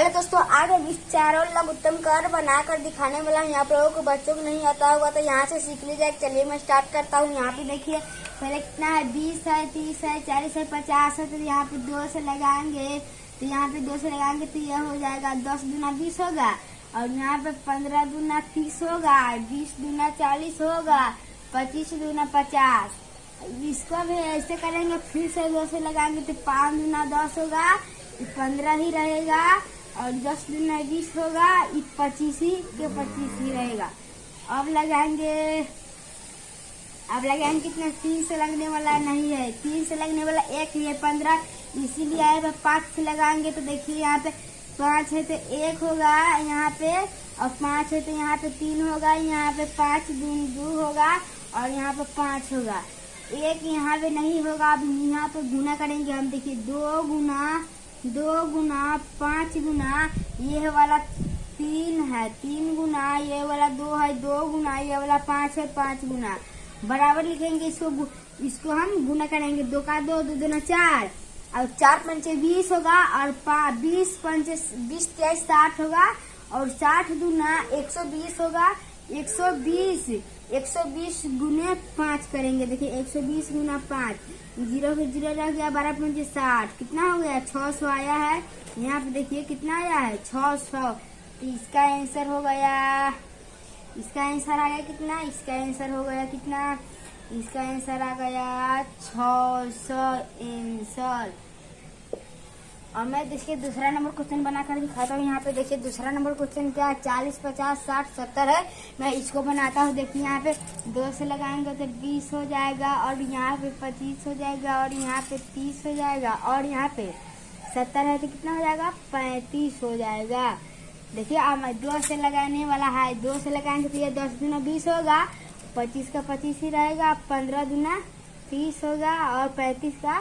Hello दोस्तों, आज हम इस चारों लघुत्तम कर बनाकर दिखाने वाला हूँ। यहाँ पर लोगों को बच्चों को नहीं आता होगा तो यहाँ से सीख लीजिए। चलिए मैं स्टार्ट करता हूँ। यहाँ पे देखिए पहले कितना है, 20 है, 30 है, 40 है, 50 है। तो यहाँ पे 2 से लगाएंगे, तो यहाँ पे 2 से लगाएंगे तो यह हो जाएगा 10 दूना 20 होगा। और यहाँ पे 15 दूना 30 होगा, 20 दूना 40 होगा, 25 दूना 50। इसको भी ऐसे करेंगे, फिर से 2 से लगाएंगे तो 5 दूना 10 होगा, 15 ही रहेगा। और 10 दूना 20 होगा, 25 ही के 25 ही रहेगा। अब लगाएंगे कितना, 3 से लगने वाला नहीं है, 3 से लगने वाला एक ही है 15, इसीलिए आए 5 से लगाएंगे। तो देखिए यहाँ पे 5 है तो 1 होगा यहाँ पे, और 5 है तो यहाँ पे 3 होगा, यहाँ पे 5 दून 2 होगा, और यहाँ पे 5 होगा। एक यहाँ पे नहीं होगा। अब यहाँ पे गुना करेंगे हम। देखिए 2 गुना 5 गुना ये वाला 3 है, 3 गुना ये वाला 2 है, 2 गुना ये वाला 5 है, 5 गुना बराबर लिखेंगे। इसको हम गुना करेंगे। 2 का 2, 2 दूना 4, और 4 पंचे 20 होगा, और 20 पंचे 20 60 होगा, और 60 दूना 120 होगा। 120 गुने 5 करेंगे। देखिए 120 गुना 5, 0 के 0 रह गया, 12 पंचे 60, कितना हो गया 600 आया है। यहाँ पे देखिए कितना आया है 600। तो इसका आंसर हो गया, इसका आंसर आ गया कितना, इसका आंसर हो गया कितना, इसका आंसर आ गया 600 आंसर। और मैं देखिए दूसरा नंबर क्वेश्चन बनाकर दिखाता हूँ। यहाँ पे देखिए दूसरा नंबर क्वेश्चन क्या है, 40, 50, 60, 70 है। मैं इसको बनाता हूँ। देखिए यहाँ पे 2 से लगाएंगे तो 20 हो जाएगा, और यहाँ पे 25 हो जाएगा, और यहाँ पे 30 हो जाएगा, और यहाँ पे 70 है तो कितना हो जाएगा 35 हो जाएगा। देखिए अब मैं 2 से लगाने वाला है। 2 से लगाएंगे तो ये 10 दूना 20 होगा, 25 का 25 ही रहेगा, 15 दूना 30 होगा, और 35 का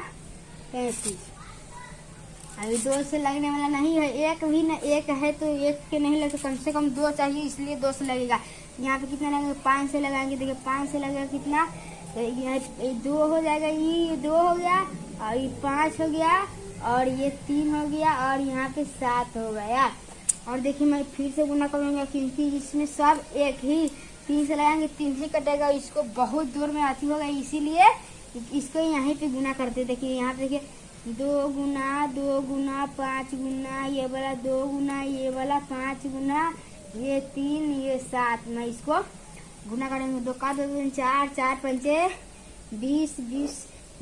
35। अभी 2 से लगने वाला नहीं है, एक भी ना, एक है तो एक के नहीं लगे, कम से कम 2 चाहिए, इसलिए 2 से लगेगा। यहाँ पे कितना लगेगा, 5 से लगाएंगे। देखिए 5 से लगेगा कितना, तो ये 2 हो जाएगा, ये 2 हो गया, और ये 5 हो गया, और ये 3 हो गया, और यहाँ पे 7 हो गया। और देखिए मैं फिर से गुना करूँगा, क्योंकि इसमें सब एक ही, 3 से लगाएंगे 3 से कटेगा, इसको बहुत दूर में आती होगा, इसीलिए इसको यहीं पे गुना करते। देखिए यहाँ पे देखिए 2 गुना 5 गुना ये वाला, 2 गुना ये वाला 5 गुना ये 3 ये 7। मैं इसको गुना करेंगे। 2 का 2 दूना 4, 4 पंचे 20,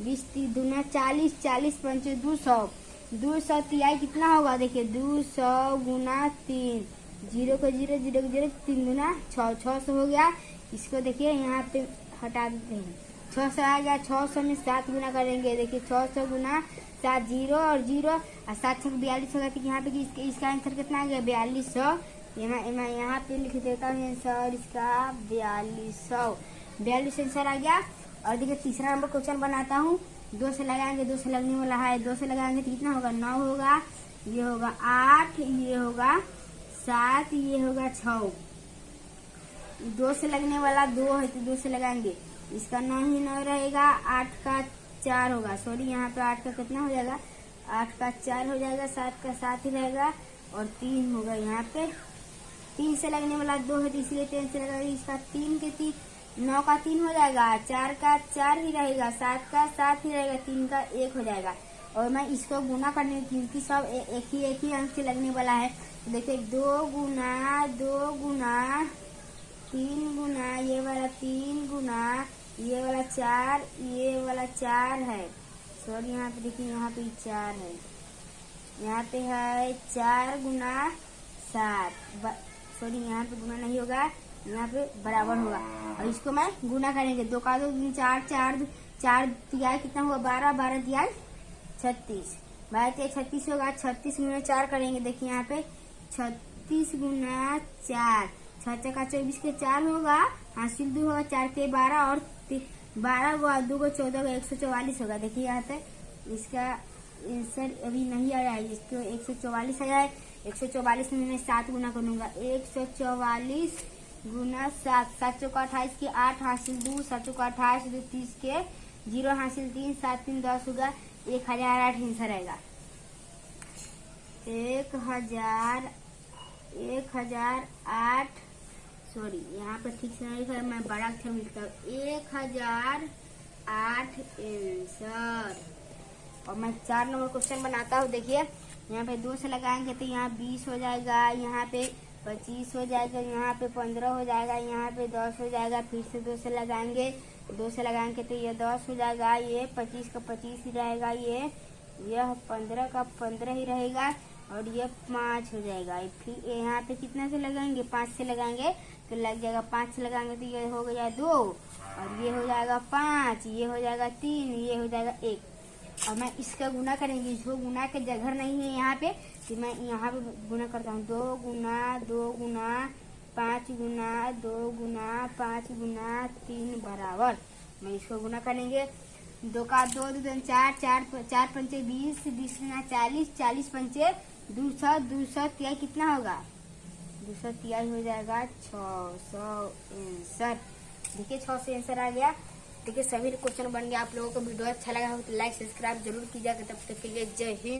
20 दूना 40, 40 पंचे 200, 200 तिहाई कितना होगा। देखिए 200 गुना 3, 0 को 0, 0 को 0, 3 गुना 6, 600 हो गया। इसको देखिए यहाँ पे हटा देते हैं, 600 आ गया। 600 में 7 गुना करेंगे। देखिए 600 गुना 7, 0 और 0, और 7 से 42 होगा। तो यहाँ पे इसका आंसर कितना आ गया 4200। मैं यहाँ पे लिख देता हूँ आंसर इसका 4200 आंसर आ गया। और देखिए तीसरा नंबर क्वेश्चन बनाता हूँ। 2 से लगाएंगे, 2 से लगने वाला है। 2 से लगाएंगे तो कितना होगा, 9 होगा, ये होगा 8, ये होगा 7, ये होगा 6। 2 से लगने वाला 2 है तो 2 से लगाएंगे, इसका 9 ही 9 रहेगा, 8 का 4 होगा, सॉरी यहाँ पे 8 का कितना हो जाएगा, 8 का 4 हो जाएगा, 7 का 7 ही रहेगा, और 3 होगा। यहाँ पे 3 से लगने वाला 2 है तो इसलिए 3 से लगेगा, इसका 3 के 3, 9 का 3 हो जाएगा, 4 का 4 ही रहेगा, 7 का 7 ही रहेगा, 3 का 1 हो जाएगा। और मैं इसको गुना करने, क्योंकि सब एक ही अंक से लगने वाला है। तो देखिए 2 गुना 3 गुना ये वाला 3 गुना ये वाला 4, ये वाला 4 है, सॉरी यहाँ पे देखिए यहाँ पे 4 है, यहाँ पे है 4 गुना 7, सॉरी यहाँ पे गुना नहीं होगा, यहाँ पे बराबर होगा। और इसको मैं गुना करेंगे। 2 का 2 4, 4 तिहाई कितना हुआ 12, 12 तिहाई 36, 12 तिहाई 36 होगा। 36 गुना 4 करेंगे। देखिए यहाँ पे 36 गुना 4, 6 का 24 के 4 होगा, हासिल 2 होगा, 4 के 12, और 12 को 2 को 14 को 144 होगा। देखिए यहाँ पे इसका आंसर अभी नहीं आया है, इसको 144 आया है। 144 में मैं 7 गुना करूंगा। 144 गुना 7, 7 चौका 28 के 8 हासिल 2, 7 चौका 28, 2 30 के 0 हासिल 3, 7 3 10 होगा, 1008 आंसर आएगा। 1008, सॉरी यहाँ पे ठीक से नहीं लिखा है, मैं बड़ा अक्षर में लिखता हूँ 1008 आंसर। और मैं 4 नंबर क्वेश्चन बनाता हूँ। देखिए यहाँ पे 2 से लगाएंगे तो यहाँ 20 हो जाएगा, यहाँ पे 25 हो जाएगा, यहाँ पे 15 हो जाएगा, यहाँ पे 10 हो जाएगा। फिर से 2 से लगाएंगे, 2 से लगाएंगे तो ये 10 हो जाएगा, ये 25 का 25 ही रहेगा, यह 15 का 15 ही रहेगा, और ये 5 हो जाएगा। फिर यहाँ पे कितना से लगाएंगे, 5 से लगाएंगे तो लग जाएगा, 5 से लगाएंगे तो ये हो गया 2, और ये हो जाएगा 5, ये हो जाएगा 3, ये हो जाएगा 1। और मैं इसका गुना करेंगे, जो गुना के जगह नहीं है यहाँ पे, तो मैं यहाँ पे गुना करता हूँ। 2 गुना 2 गुना 5 गुना 2 गुना 5 गुना 3 बराबर। मैं इसको गुना करेंगे, 2 का 2 2 4 4 4 पंचे 20 20 गुना 40 40 पंचे 200 200 तिहाई कितना होगा, 200 तिहाई हो जाएगा 600 आंसर। देखिए 600 आंसर आ गया। देखिए सभी क्वेश्चन बन गया। आप लोगों को वीडियो अच्छा लगा हो तो लाइक सब्सक्राइब जरूर कीजिएगा। तब तक के लिए जय हिंद।